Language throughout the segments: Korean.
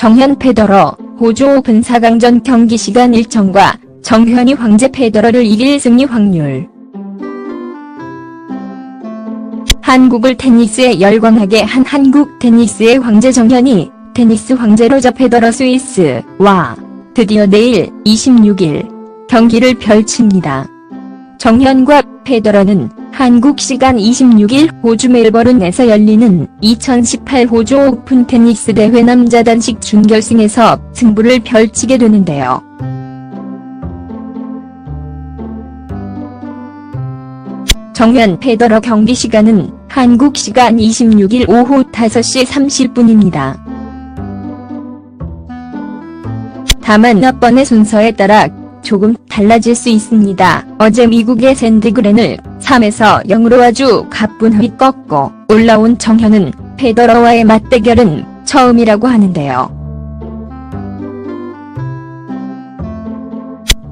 정현 페더러, 호주 오픈 4강전 경기 시간 일정과 정현이 황제 페더러를 이길 승리 확률. 한국을 테니스에 열광하게 한 한국 테니스의 황제 정현이 테니스 황제 로저 페더러 스위스와 드디어 내일 26일 경기를 펼칩니다. 정현과 페더러는 한국 시간 26일 호주 멜버른에서 열리는 2018 호주 오픈 테니스 대회 남자 단식 준결승에서 승부를 펼치게 되는데요. 정현 페더러 경기 시간은 한국 시간 26일 오후 5시 30분입니다. 다만 앞번의 순서에 따라 조금 달라질 수 있습니다. 어제 미국의 샌디 그랜을 3에서 0으로 아주 가뿐하게 꺾고 올라온 정현은 페더러와의 맞대결은 처음이라고 하는데요.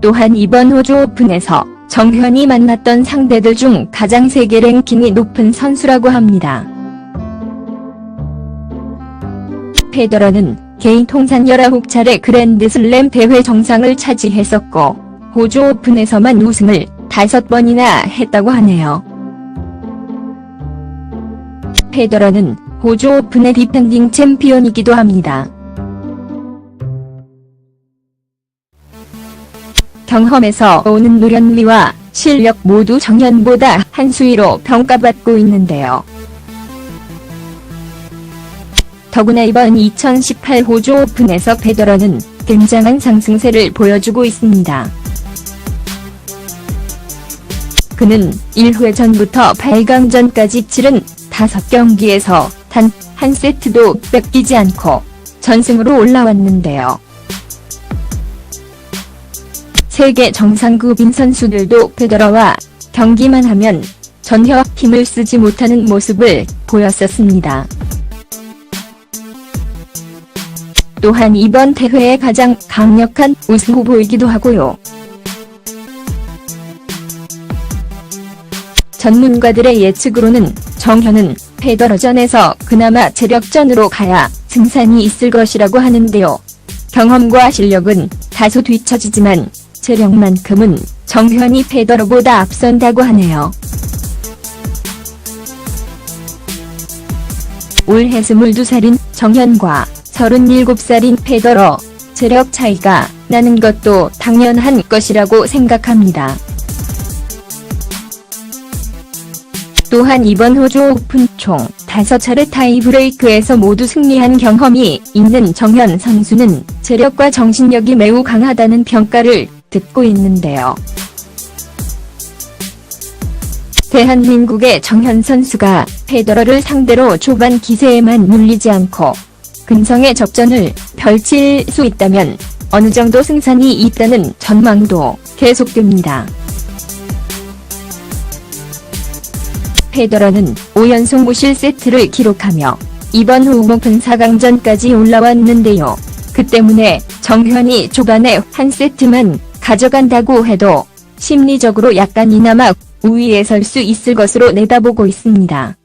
또한 이번 호주 오픈에서 정현이 만났던 상대들 중 가장 세계 랭킹이 높은 선수라고 합니다. 페더러는 개인 통산 19차례 그랜드슬램 대회 정상을 차지했었고 호주 오픈에서만 우승을 5번이나 했다고 하네요. 페더러는 호주 오픈의 디펜딩 챔피언이기도 합니다. 경험에서 오는 노련미와 실력 모두 정현보다 한 수위로 평가받고 있는데요. 더구나 이번 2018 호주 오픈에서 페더러는 굉장한 상승세를 보여주고 있습니다. 그는 1회전부터 8강전까지 치른 5경기에서 단 한 세트도 뺏기지 않고 전승으로 올라왔는데요. 세계 정상급인 선수들도 페더러와 경기만 하면 전혀 힘을 쓰지 못하는 모습을 보였었습니다. 또한 이번 대회의 가장 강력한 우승 후보이기도 하고요. 전문가들의 예측으로는 정현은 페더러전에서 그나마 체력전으로 가야 승산이 있을 것이라고 하는데요. 경험과 실력은 다소 뒤처지지만 체력만큼은 정현이 페더러보다 앞선다고 하네요. 올해 22살인 정현과 37살인 페더러, 체력 차이가 나는 것도 당연한 것이라고 생각합니다. 또한 이번 호주 오픈 총 5차례 타이브레이크에서 모두 승리한 경험이 있는 정현 선수는 체력과 정신력이 매우 강하다는 평가를 듣고 있는데요. 대한민국의 정현 선수가 페더러를 상대로 초반 기세에만 눌리지 않고 근성의 접전을 펼칠 수 있다면 어느 정도 승산이 있다는 전망도 계속됩니다. 페더러는 5연속 무실 세트를 기록하며 이번 후 오픈 4강전까지 올라왔는데요. 그 때문에 정현이 초반에 한 세트만 가져간다고 해도 심리적으로 약간이나마 우위에 설 수 있을 것으로 내다보고 있습니다.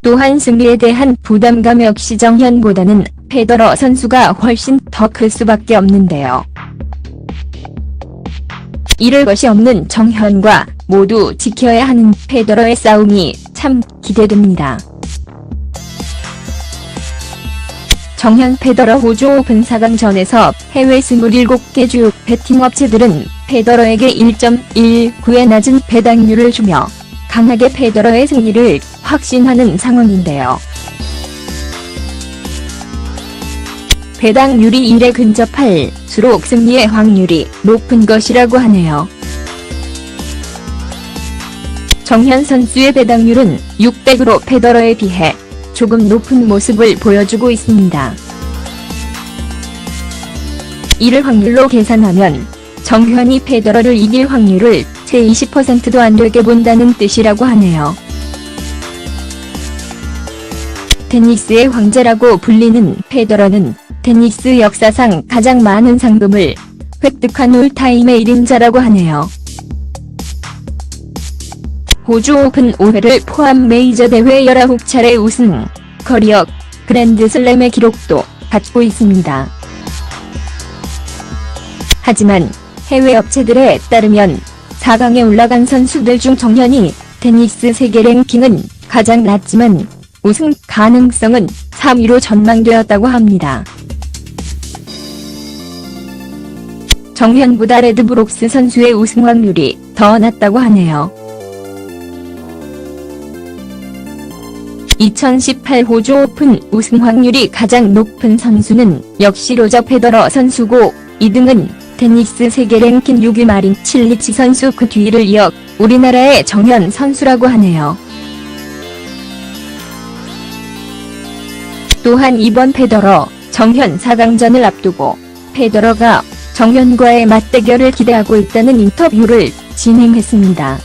또한 승리에 대한 부담감 역시 정현보다는 페더러 선수가 훨씬 더 클 수밖에 없는데요. 잃을 것이 없는 정현과 모두 지켜야 하는 페더러의 싸움이 참 기대됩니다. 정현 페더러 호주 오픈 4강전에서 해외 27개 주요 베팅 업체들은 페더러에게 1.19의 낮은 배당률을 주며 강하게 페더러의 승리를 확신하는 상황인데요. 배당률이 1에 근접할수록 승리의 확률이 높은 것이라고 하네요. 정현 선수의 배당률은 600으로 페더러에 비해 조금 높은 모습을 보여주고 있습니다. 이를 확률로 계산하면 정현이 페더러를 이길 확률을 채 20%도 안 되게 본다는 뜻이라고 하네요. 테니스의 황제라고 불리는 페더러는 테니스 역사상 가장 많은 상금을 획득한 올타임의 1인자라고 하네요. 호주 오픈 5회를 포함 메이저 대회 19차례 우승, 커리어 그랜드슬램의 기록도 갖고 있습니다. 하지만 해외 업체들에 따르면 4강에 올라간 선수들 중 정현이 테니스 세계 랭킹은 가장 낮지만 우승 가능성은 3위로 전망되었다고 합니다. 정현보다 레드브록스 선수의 우승 확률이 더 낮다고 하네요. 2018 호주 오픈 우승 확률이 가장 높은 선수는 역시 로저 페더러 선수고 2등은 테니스 세계 랭킹 6위 마린 칠리치 선수, 그 뒤를 이어 우리나라의 정현 선수라고 하네요. 또한 이번 페더러 정현 4강전을 앞두고 페더러가 정현과의 맞대결을 기대하고 있다는 인터뷰를 진행했습니다.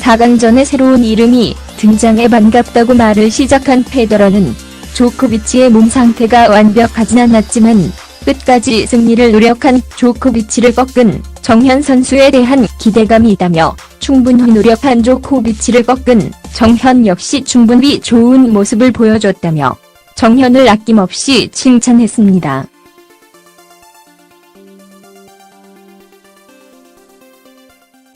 4강전에 새로운 이름이 등장해 반갑다고 말을 시작한 페더러는 조코비치의 몸 상태가 완벽하진 않았지만 끝까지 승리를 노력한 조코비치를 꺾은 정현 선수에 대한 기대감이 있다며 충분히 노력한 조코비치를 꺾은 정현 역시 충분히 좋은 모습을 보여줬다며 정현을 아낌없이 칭찬했습니다.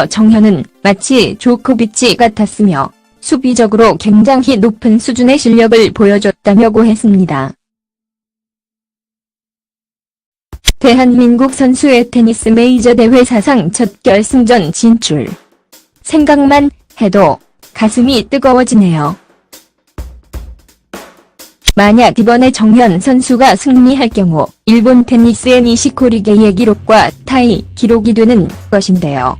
정현은 마치 조코비치 같았으며 수비적으로 굉장히 높은 수준의 실력을 보여줬다고 했습니다. 대한민국 선수의 테니스 메이저 대회 사상 첫 결승전 진출. 생각만 해도 가슴이 뜨거워지네요. 만약 이번에 정현 선수가 승리할 경우 일본 테니스의 니시코리게의 기록과 타이 기록이 되는 것인데요.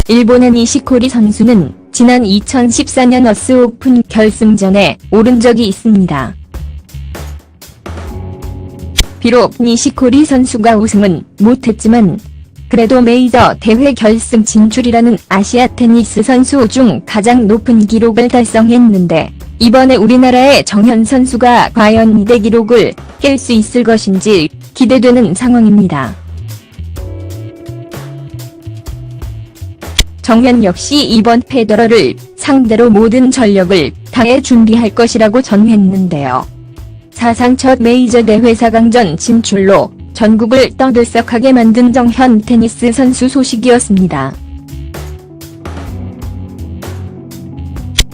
일본의 니시코리 선수는 지난 2014년 어스 오픈 결승전에 오른 적이 있습니다. 비록 니시코리 선수가 우승은 못했지만 그래도 메이저 대회 결승 진출이라는 아시아 테니스 선수 중 가장 높은 기록을 달성했는데 이번에 우리나라의 정현 선수가 과연 이대 기록을 깰 수 있을 것인지 기대되는 상황입니다. 정현 역시 이번 페더러를 상대로 모든 전력을 다해 준비할 것이라고 전했는데요. 사상 첫 메이저 대회 4강전 진출로 전국을 떠들썩하게 만든 정현 테니스 선수 소식이었습니다.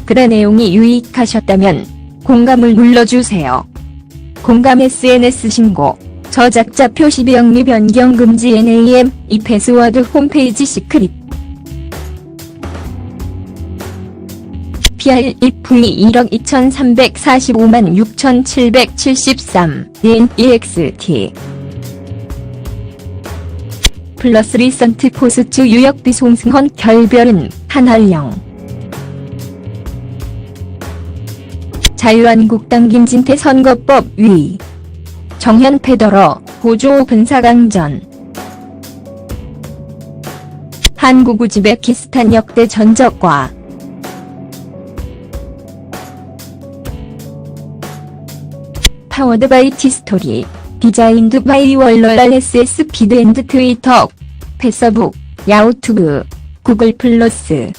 글의 내용이 유익하셨다면 공감을 눌러주세요. 공감 SNS 신고 저작자 표시 비영리 변경 금지 NAM 이 패스워드 홈페이지 시크릿 PR1V 1억 2345만 6773 NEXT 플러스 리선트 포스트 유역비 송승헌 결별은 한할령 자유한국당 김진태 선거법 위 정현 페더러 호주 오픈 4강전 한국 우즈베키스탄 역대 전적과 파워드 바이 티스토리 디자인드 바이 월러랄 SS 피드 앤드 트위터, 페이스북, 야후투브, 구글 플러스